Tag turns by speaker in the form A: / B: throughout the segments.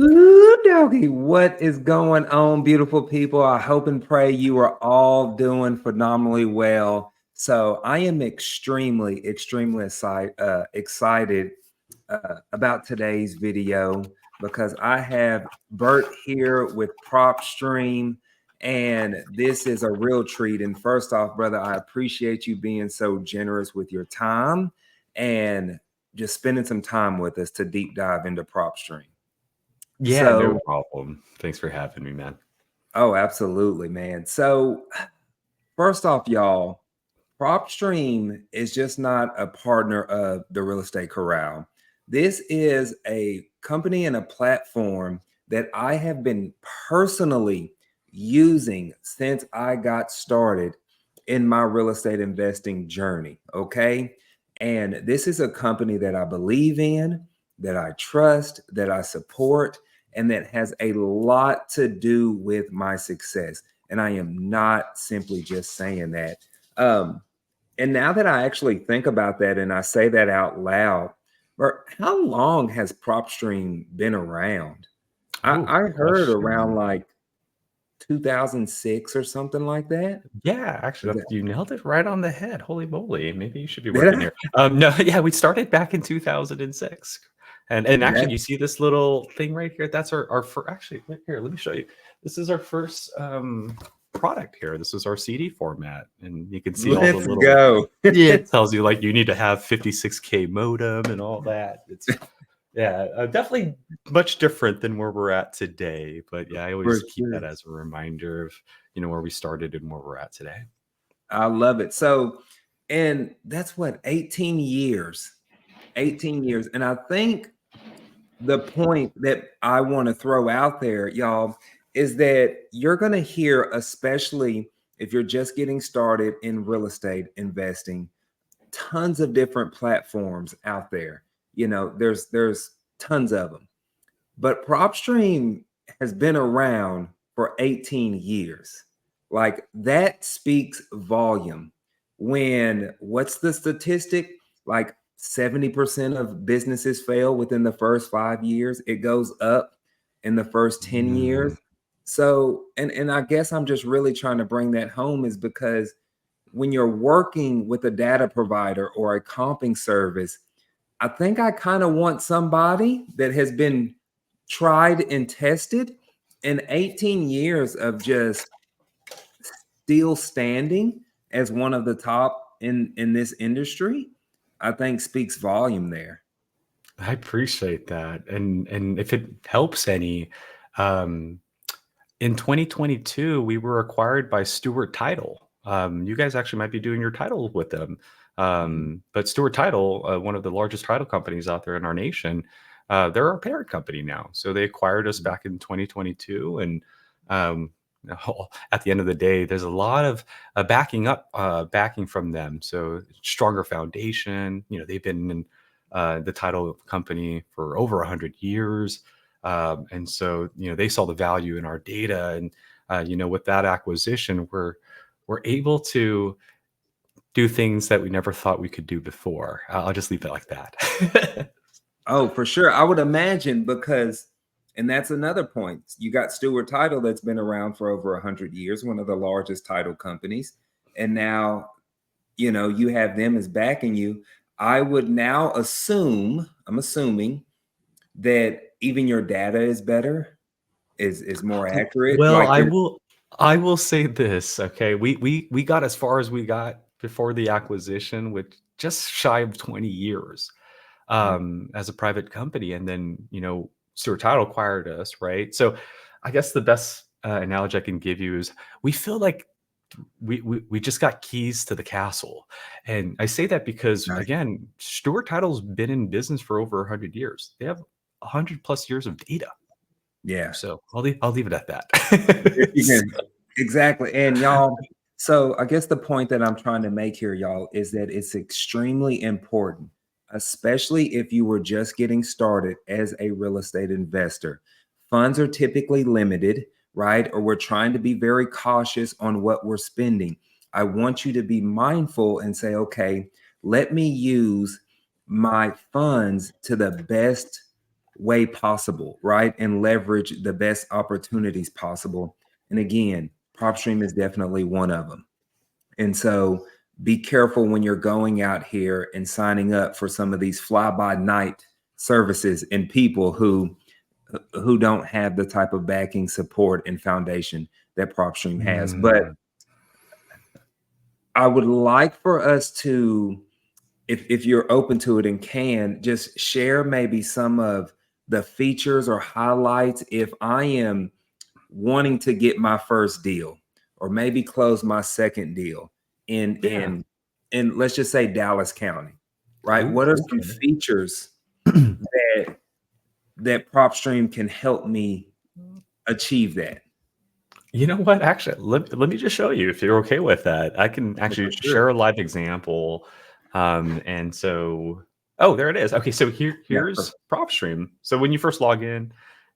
A: Ooh, doggy, what is going on, beautiful people? I hope and pray you are all doing phenomenally well. So I am extremely excited about today's video because I have Bert here with PropStream, and this is a real treat. And first off, brother, I appreciate you being so generous with your time and just spending some time with us to deep dive into PropStream.
B: Yeah, no
A: So,
B: problem. Thanks for having me, man.
A: oh, absolutely, man. So, first off, y'all, PropStream is just not a partner of the Real Estate Corral. This is a company and a platform that I have been personally using since I got started in my real estate investing journey. Okay. And this is a company that I believe in, that I trust, that I support, and that has a lot to do with my success. And I am not simply just saying that. Um, and now that I actually think about that and I say that out loud, or how long has PropStream been around?
B: Oh,
A: I
B: good
A: heard around
B: question.
A: like 2006 or something like that.
B: Yeah,
A: Is
B: actually,
A: that
B: you nailed it right on the head. Holy moly. Maybe you should be
A: did
B: working
A: I?
B: here. No, yeah, we started back in 2006. And actually
A: That
B: you see this little thing right here. That's our actually here, let me show you. This is our first product here. This is our CD format. And you can see all the
A: let's
B: little
A: go.
B: yeah, it tells you like you need to have 56K modem and all that. It's yeah, definitely much different than where we're at today. But yeah, I
A: For
B: always keep
A: sure.
B: that as a reminder of where we started and where we're at today.
A: I love it. So, and that's what, 18 years. 18 years. And I think the point that I want to throw out there, y'all, is that you're going to hear, especially if you're just getting started in real estate investing, tons of different platforms out there. There's tons of them. But PropStream has been around for 18 years. Like that speaks volume. When what's the statistic? Like 70% of businesses fail within the first 5 years. It goes up in the first 10
B: Mm.
A: years. So, and I guess I'm just really trying to bring that home is because when you're working with a data provider or a comping service, I think I kind of want somebody that has been tried and tested, and 18 years of just still standing as one of the top in this industry, I think speaks volume there.
B: I appreciate that. And if it helps any, um, in 2022, we were acquired by Stewart Title. You guys actually might be doing your title with them. But Stewart Title, one of the largest title companies out there in our nation, they're our parent company now. So they acquired us back in 2022. And um, at the end of the day, there's a lot of backing from them. So stronger foundation. They've been in the title company for over 100 years. And so, they saw the value in our data, and with that acquisition, we're able to do things that we never thought we could do before. I'll just leave it like that.
A: Oh, for sure. I would imagine because, and that's another point. You got Stewart Title that's been around for over 100 years, one of the largest title companies. And now, you have them as backing you. I would now I'm assuming that even your data is better, is more accurate.
B: Well,
A: Like
B: I
A: you're
B: will I will say this, okay? We got as far as we got before the acquisition, with just shy of 20 years as a private company, and then Stewart Title acquired us, right? So I guess the best analogy I can give you is we feel like we just got keys to the castle. And I say that because,
A: nice.
B: again, Stewart Title's been in business for over 100 years. They have 100 plus years of data.
A: Yeah.
B: So I'll leave it at that.
A: Yeah, exactly. And y'all, so I guess the point that I'm trying to make here, y'all, is that it's extremely important, especially if you were just getting started as a real estate investor. Funds are typically limited, right? Or we're trying to be very cautious on what we're spending. I want you to be mindful and say, okay, let me use my funds to the best way possible, right? And leverage the best opportunities possible. And again, PropStream is definitely one of them. And so be careful when you're going out here and signing up for some of these fly-by-night services and people who don't have the type of backing, support, and foundation that PropStream has. But I would like for us to, if you're open to it and can, just share maybe some of the features or highlights if I am wanting to get my first deal or maybe close my second deal in let's just say Dallas County, right?
B: Ooh,
A: What are some
B: okay.
A: features that PropStream can help me achieve that?
B: You know what? Actually, let me just show you if you're okay with that. I can
A: Oh, for
B: actually share
A: sure.
B: a live example. And so, oh, there it is. Okay, so
A: Yeah,
B: here's
A: perfect.
B: PropStream. So when you first log in,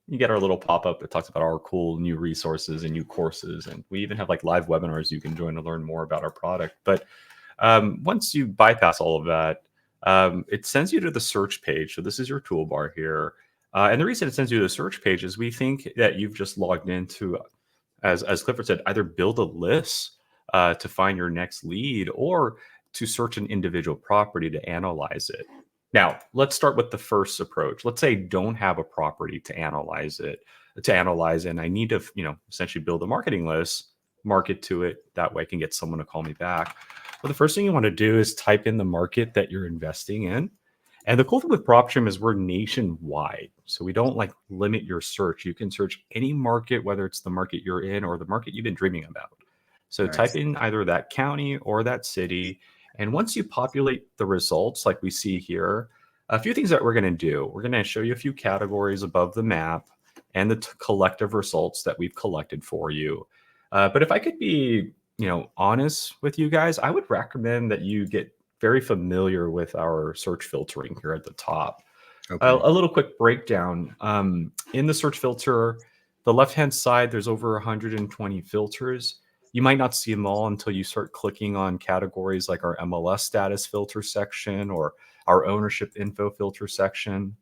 B: you get our little pop-up that talks about our cool new resources and new courses. And we even have like live webinars you can join to learn more about our product. But once you bypass all of that, it sends you to the search page. So this is your toolbar here. And the reason it sends you to the search page is we think that you've just logged into, as Clifford said, either build a list to find your next lead or to search an individual property to analyze it. Now, let's start with the first approach. Let's say I don't have a property to analyze, and I need to, essentially build a marketing list, market to it. That way I can get someone to call me back. Well, the first thing you want to do is type in the market that you're investing in. And the cool thing with PropStream is we're nationwide. So we don't like limit your search. You can search any market, whether it's the market you're in or the market you've been dreaming about. So type
A: Nice.
B: in either that county or that city. And once you populate the results like we see here, a few things that we're going to do. We're going to show you a few categories above the map and the collective results that we've collected for you. But if I could be, honest with you guys, I would recommend that you get very familiar with our search filtering here at the top.
A: Okay.
B: A little quick breakdown. In the search filter, the left-hand side, there's over 120 filters. You might not see them all until you start clicking on categories like our MLS status filter section or our ownership info filter section.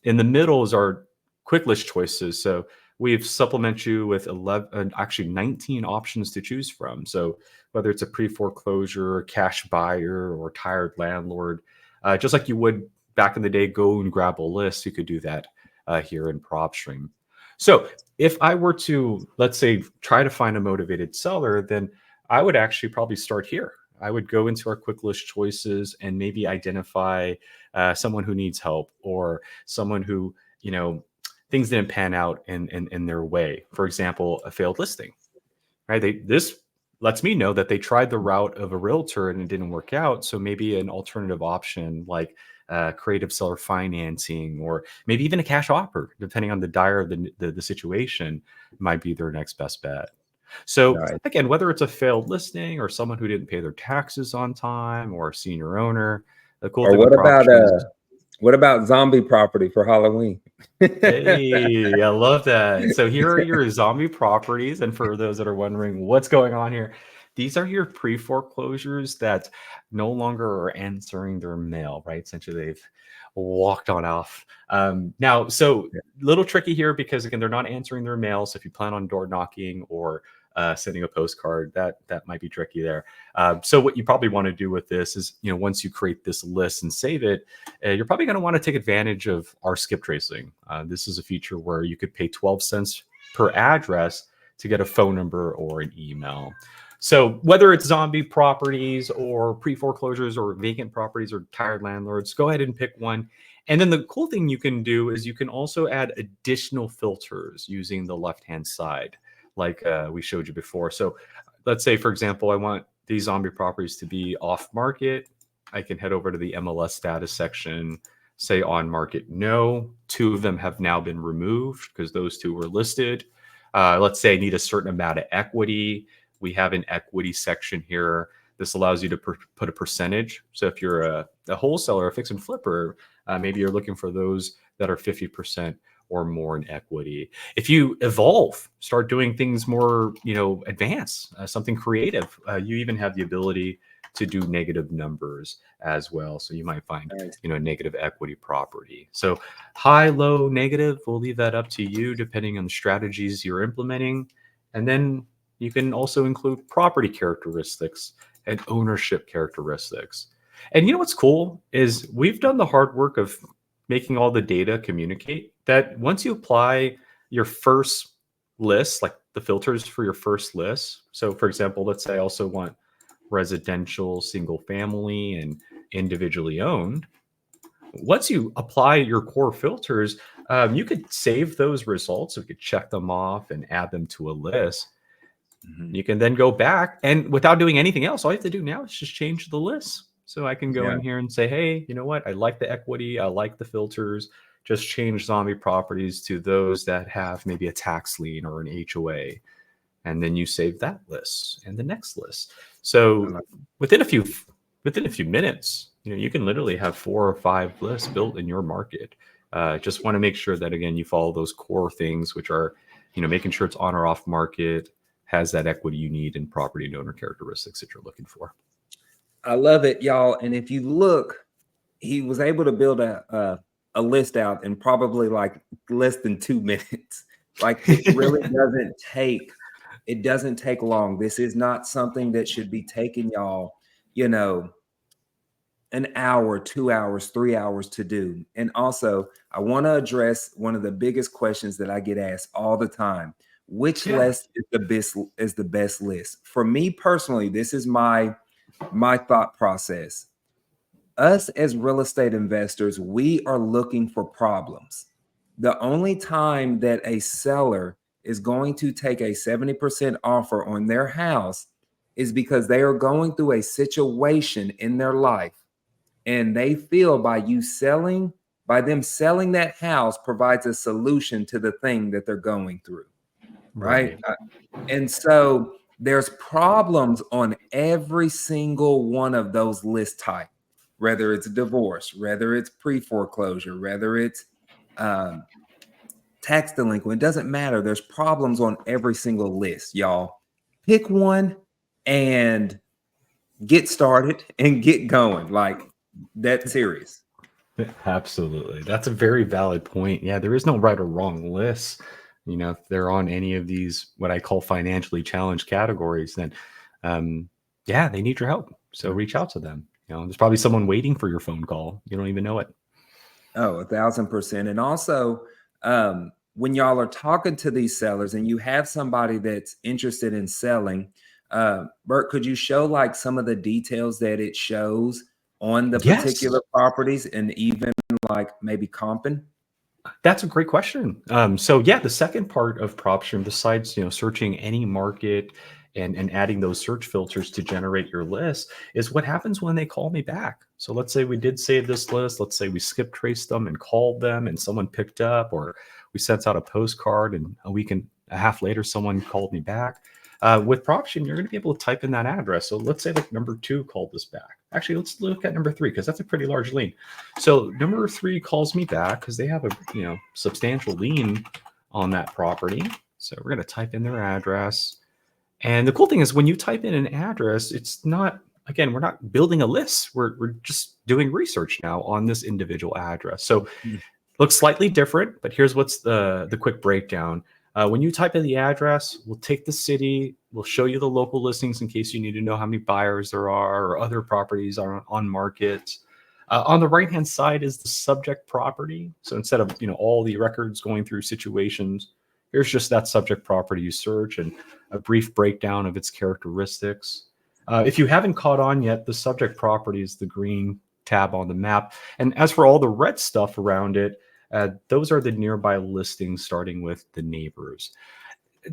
B: In the middle is our quick list choices. So we've supplement you with 19 options to choose from. So whether it's a pre-foreclosure, cash buyer, or tired landlord, just like you would back in the day, go and grab a list, you could do that here in PropStream. So if I were to, let's say, try to find a motivated seller, then I would actually probably start here. I would go into our quick list choices and maybe identify someone who needs help or someone who, things didn't pan out in their way. For example, a failed listing, right? This lets me know that they tried the route of a realtor and it didn't work out. So maybe an alternative option like creative seller financing or maybe even a cash offer, depending on the dire of the situation, might be their next best bet. So
A: Nice.
B: again, whether it's a failed listing or someone who didn't pay their taxes on time or a senior owner, the cool
A: Or
B: thing with PropStream is,
A: what about zombie property for Halloween?
B: hey, I love that. So here are your zombie properties. And for those that are wondering what's going on here, these are your pre-foreclosures that no longer are answering their mail, right? Essentially, they've walked on off. Now, so little tricky here because again, they're not answering their mail. So if you plan on door knocking or sending a postcard, that might be tricky there. So what you probably want to do with this is, once you create this list and save it, you're probably going to want to take advantage of our skip tracing. This is a feature where you could pay 12 cents per address to get a phone number or an email. So whether it's zombie properties or pre-foreclosures or vacant properties or tired landlords, go ahead and pick one. And then the cool thing you can do is you can also add additional filters using the left-hand side, like we showed you before. So let's say, for example, I want these zombie properties to be off market. I can head over to the MLS status section, say on market, no. 2 of them have now been removed because those 2 were listed. Let's say I need a certain amount of equity. We have an equity section here. This allows you to put a percentage. So if you're a wholesaler, a fix and flipper, maybe you're looking for those that are 50% or more in equity. If you evolve, start doing things more, advanced, something creative, you even have the ability to do negative numbers as well. So you might find,
A: Nice.
B: negative equity property. So high, low, negative, we'll leave that up to you depending on the strategies you're implementing. And then you can also include property characteristics and ownership characteristics. And what's cool is we've done the hard work of making all the data communicate that once you apply your first list, like the filters for your first list. So for example, let's say I also want residential, single family, and individually owned. Once you apply your core filters, you could save those results. You could check them off and add them to a list. You can then go back and without doing anything else, all you have to do now is just change the list. So I can go
A: Yeah.
B: in here and say, hey, you know what? I like the equity. I like the filters. Just change zombie properties to those that have maybe a tax lien or an HOA. And then you save that list and the next list. So within a few minutes, you can literally have 4 or 5 lists built in your market. Just want to make sure that, again, you follow those core things, which are, making sure it's on or off market, has that equity you need and property and owner characteristics that you're looking for.
A: I love it, y'all. And if you look, he was able to build a list out in probably like less than 2 minutes. Like it really doesn't take long. This is not something that should be taking y'all, an hour, 2 hours, 3 hours to do. And also, I want to address one of the biggest questions that I get asked all the time. Which list is the best list? For me personally, this is my thought process. Us as real estate investors, we are looking for problems. The only time that a seller is going to take a 70% offer on their house is because they are going through a situation in their life and they feel by them selling that house provides a solution to the thing that they're going through. Right. And so there's problems on every single one of those list type, whether it's divorce, whether it's pre-foreclosure, whether it's tax delinquent. It doesn't matter. There's problems on every single list, y'all. Pick one and get started and get going. Like that's serious.
B: Absolutely. That's a very valid point. Yeah, there is no right or wrong list. If they're on any of these, what I call financially challenged categories, then they need your help. So reach out to them. There's probably someone waiting for your phone call. You don't even know it.
A: Oh, 1,000%. And also, when y'all are talking to these sellers and you have somebody that's interested in selling, Bert, could you show like some of the details that it shows on the particular properties and even like maybe comping?
B: That's a great question. The second part of PropStream, besides searching any market and adding those search filters to generate your list, is what happens when they call me back. So let's say we did save this list. Let's say we skip traced them and called them, and someone picked up, or we sent out a postcard, and a week and a half later, someone called me back. With PropStream, you're going to be able to type in that address. So let's say like number 2 called us back. Actually, let's look at number 3 because that's a pretty large lien. So number 3 calls me back because they have a substantial lien on that property. So we're going to type in their address. And the cool thing is when you type in an address, it's not, again, we're not building a list. We're just doing research now on this individual address. So looks slightly different, but here's what's the quick breakdown. When you type in the address, we'll take the city, we'll show you the local listings in case you need to know how many buyers there are or other properties are on market. On the right-hand side is the subject property. So instead of all the records going through situations, here's just that subject property you search and a brief breakdown of its characteristics. If you haven't caught on yet, the subject property is the green tab on the map. And as for all the red stuff around it, those are the nearby listings, starting with the neighbors.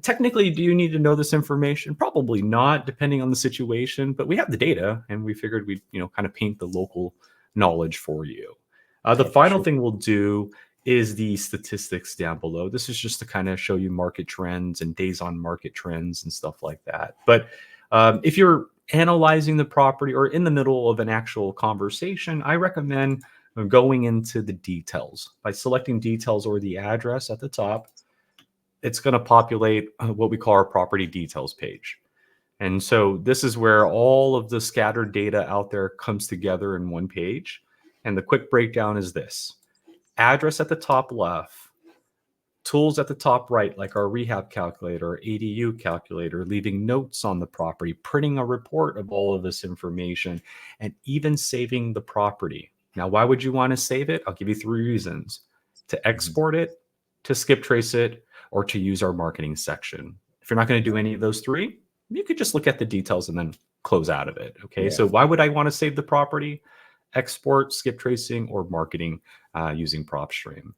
B: Technically, do you need to know this information? Probably not, depending on the situation, but we have the data and we figured we'd, kind of paint the local knowledge for you. The final thing we'll do is the statistics down below. This is just to kind of show you market trends and days on market trends and stuff like that. But if you're analyzing the property or in the middle of an actual conversation, I recommend going into the details. By selecting details or the address at the top, it's going to populate what we call our property details page. And so this is where all of the scattered data out there comes together in one page. And the quick breakdown is this: address at the top left, tools at the top right, like our rehab calculator, our ADU calculator, leaving notes on the property, printing a report of all of this information, and even saving the property. Now, why would you want to save it? I'll give you 3 reasons: to export it, to skip trace it, or to use our marketing section. If you're not going to do any of those 3, you could just look at the details and then close out of it. Okay.
A: Yeah.
B: So why would I want to save the property? Export, skip tracing, or marketing using PropStream.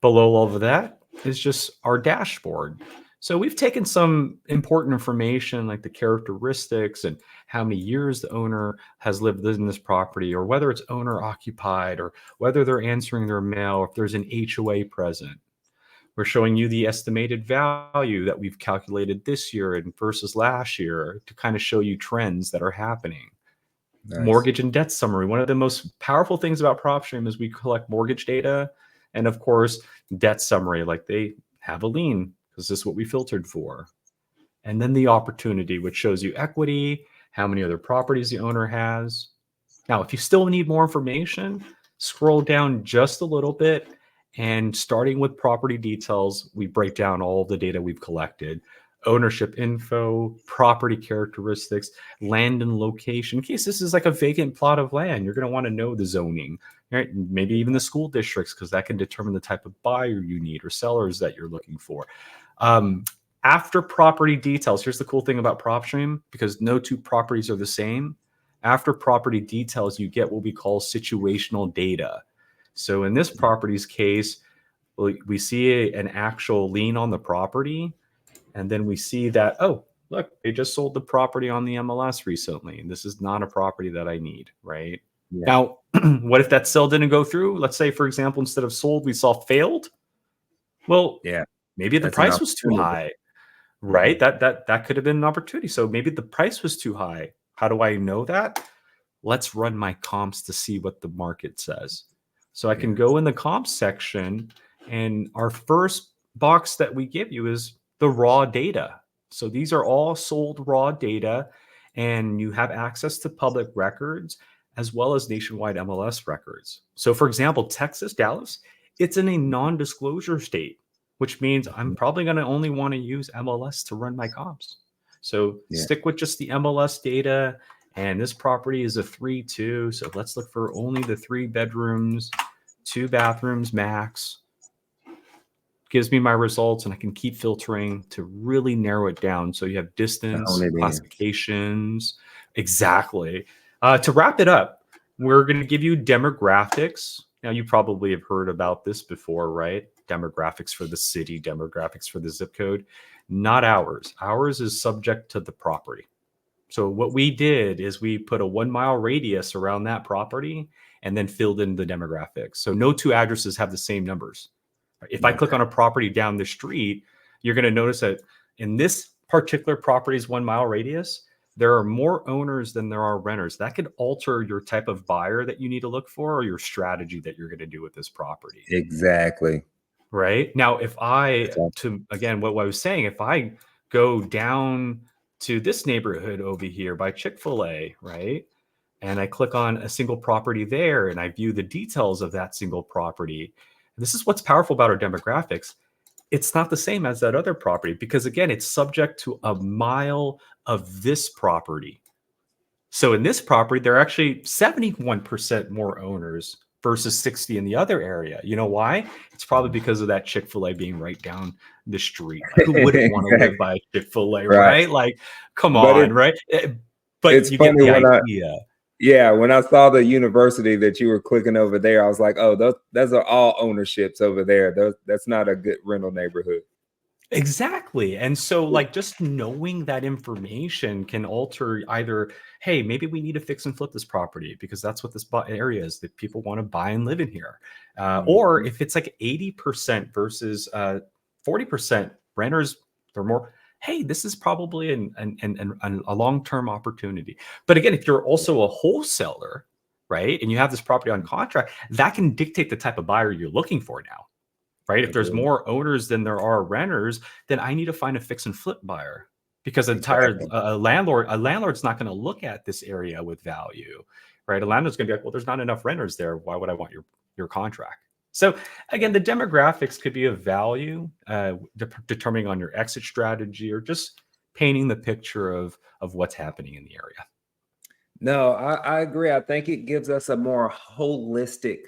B: Below all of that is just our dashboard. So we've taken some important information like the characteristics and how many years the owner has lived in this property, or whether it's owner occupied, or whether they're answering their mail, or if there's an HOA present. We're showing you the estimated value that we've calculated this year and versus last year to kind of show you trends that are happening.
A: Nice.
B: Mortgage and debt summary. One of the most powerful things about PropStream is we collect mortgage data, and of course, debt summary, like they have a lien, because this is what we filtered for. And then the opportunity, which shows you equity, how many other properties the owner has. Now, if you still need more information, scroll down just a little bit, and starting with property details, we break down all the data we've collected: ownership info, property characteristics, land and location. In case this is like a vacant plot of land, you're going to want to know the zoning, right? Maybe even the school districts, because that can determine the type of buyer you need or sellers that you're looking for. After property details, here's the cool thing about PropStream, because no 2 properties are the same. After property details, you get what we call situational data. So in this property's case, we see an actual lien on the property. And then we see that, oh, look, they just sold the property on the MLS recently. And this is not a property that I need, right? Yeah. Now, what if that sale didn't go through? Let's say, for example, instead of sold, we saw failed. Well,
A: Yeah,
B: maybe the price was too high, right? That could have been an opportunity. So maybe the price was too high. How do I know that? Let's run my comps to see what the market says. So I can go in the comps section, and our first box that we give you is the raw data. So these are all sold raw data, and you have access to public records as well as nationwide MLS records. So for example, Texas, Dallas, it's in a non-disclosure state, which means I'm probably going to only want to use MLS to run my comps. So stick with just the MLS data. And this property is a 3-2. So let's look for only the 3 bedrooms, 2 bathrooms max. Gives me my results, and I can keep filtering to really narrow it down. So you have distance, classifications. Exactly. To wrap it up, we're going to give you demographics. Now, you probably have heard about this before, right? Demographics for the city, demographics for the zip code. Not ours. Ours is subject to the property. So what we did is we put a 1-mile radius around that property and then filled in the demographics. So no 2 addresses have the same numbers. If I click on a property down the street, you're going to notice that in this particular property's 1-mile radius, there are more owners than there are renters. That could alter your type of buyer that you need to look for, or your strategy that you're going to do with this property.
A: Exactly.
B: Right. Now, if again, what I was saying, if I go down to this neighborhood over here by Chick-fil-A, right, and I click on a single property there, and I view the details of that single property, this is what's powerful about our demographics. It's not the same as that other property, because again, it's subject to a mile of this property. So in this property, there are actually 71% more owners versus 60 in the other area. You know why? It's probably because of that Chick-fil-A being right down the street. Like, who wouldn't want to live by a Chick-fil-A, right? Like, come on, right? But you get the idea.
A: Yeah, when I saw the university that you were clicking over there, I was like, oh, those are all ownerships over there. That's not a good rental neighborhood.
B: Exactly. And so like just knowing that information can alter either, hey, maybe we need to fix and flip this property because that's what this area is, that people want to buy and live in here. Or if it's like 80% versus 40% renters, they're more, hey, this is probably a long-term opportunity. But again, if you're also a wholesaler, right, and you have this property on contract, that can dictate the type of buyer you're looking for now. Right. If there's more owners than there are renters, then I need to find a fix and flip buyer. because
A: Exactly.
B: a landlord's not going to look at this area with value, right? A landlord's going to be like, well, there's not enough renters there. Why would I want your contract? So again, the demographics could be of value, determining on your exit strategy or just painting the picture of what's happening in the area.
A: No, I agree. I think it gives us a more holistic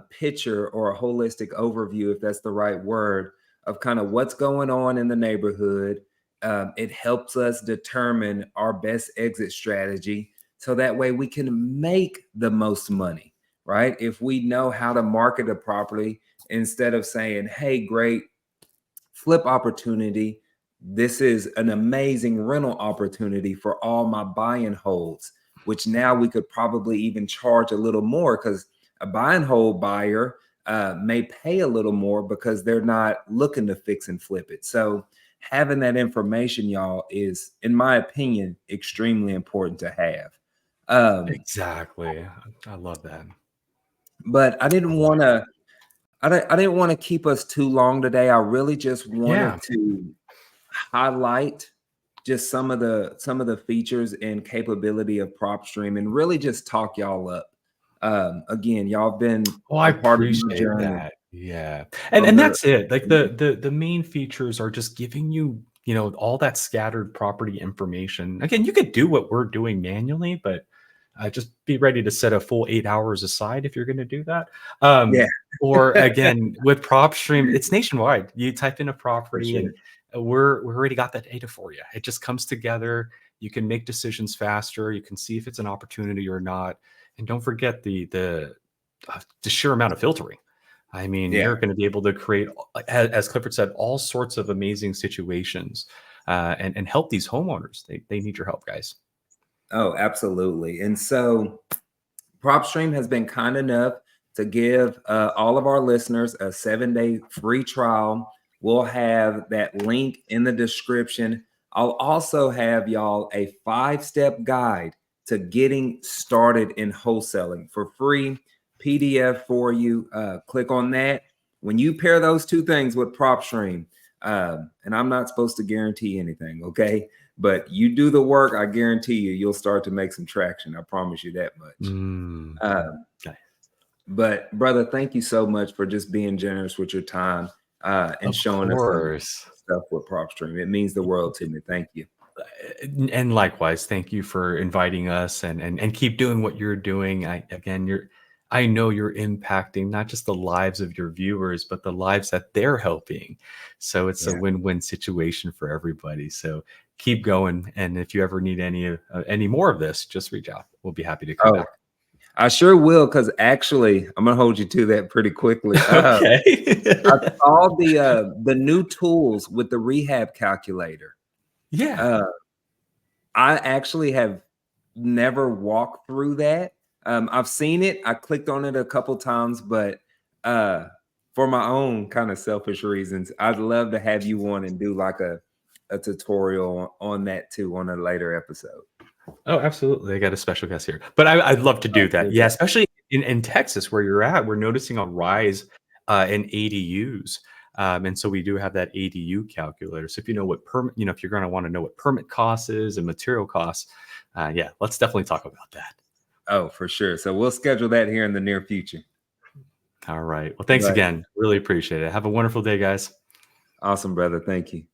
A: picture or a holistic overview, if that's the right word, of kind of what's going on in the neighborhood. It helps us determine our best exit strategy so that way we can make the most money, right? If we know how to market a property instead of saying, hey, great flip opportunity. This is an amazing rental opportunity for all my buy and holds, which now we could probably even charge a little more because a buy and hold buyer may pay a little more because they're not looking to fix and flip it. So having that information, y'all, is, in my opinion, extremely important to have.
B: Exactly. I love that.
A: But I didn't want to keep us too long today. I really just
B: Yeah.
A: wanted to highlight just some of the features and capability of PropStream and really just talk y'all up. Again, y'all have been
B: Well, I
A: a part of my
B: appreciate
A: journey
B: that. Yeah.
A: from
B: And
A: the
B: that's it. Like the main features are just giving you, all that scattered property information. Again, you could do what we're doing manually, but just be ready to set a full 8 hours aside if you're going to do that.
A: yeah,
B: Or again, with PropStream, it's nationwide. You type in a
A: for
B: property
A: sure.
B: and we already got that data for you. It just comes together. You can make decisions faster. You can see if it's an opportunity or not. And don't forget the sheer amount of filtering. I mean,
A: Yeah.
B: you're going to be able to create, as Clifford said, all sorts of amazing situations and help these homeowners. They need your help, guys.
A: Oh, absolutely. And so PropStream has been kind enough to give all of our listeners a 7-day free trial. We'll have that link in the description. I'll also have y'all a 5-step guide to getting started in wholesaling for free PDF for you. Click on that. When you pair those two things with PropStream, and I'm not supposed to guarantee anything, okay? But you do the work, I guarantee you'll start to make some traction. I promise you that much.
B: Mm. Okay.
A: But brother, thank you so much for just being generous with your time and
B: Of
A: showing us some
B: course.
A: stuff with PropStream. It means the world to me. Thank you.
B: And likewise, thank you for inviting us and keep doing what you're doing. I know you're impacting not just the lives of your viewers, but the lives that they're helping. So it's a
A: Yeah.
B: win-win situation for everybody. So keep going. And if you ever need any more of this, just reach out. We'll be happy to come
A: Oh,
B: back.
A: I sure will, because actually, I'm gonna hold you to that pretty quickly.
B: Okay.
A: I saw the new tools with the rehab calculator.
B: Yeah.
A: Uh, I actually have never walked through that. I've seen it. I clicked on it a couple times, but for my own kind of selfish reasons, I'd love to have you on and do like a tutorial on that too on a later episode.
B: Oh, absolutely. I got a special guest here. But I'd love to do
A: Oh,
B: that.
A: cool.
B: Yeah, especially in Texas where you're at, we're noticing a rise in ADUs. And so we do have that ADU calculator. So if you know what permit, if you're going to want to know what permit costs is and material costs, yeah, let's definitely talk about that.
A: Oh, for sure. So we'll schedule that here in the near future.
B: All right. Well, thanks
A: But
B: again. Really appreciate it. Have a wonderful day, guys.
A: awesome, brother. Thank you.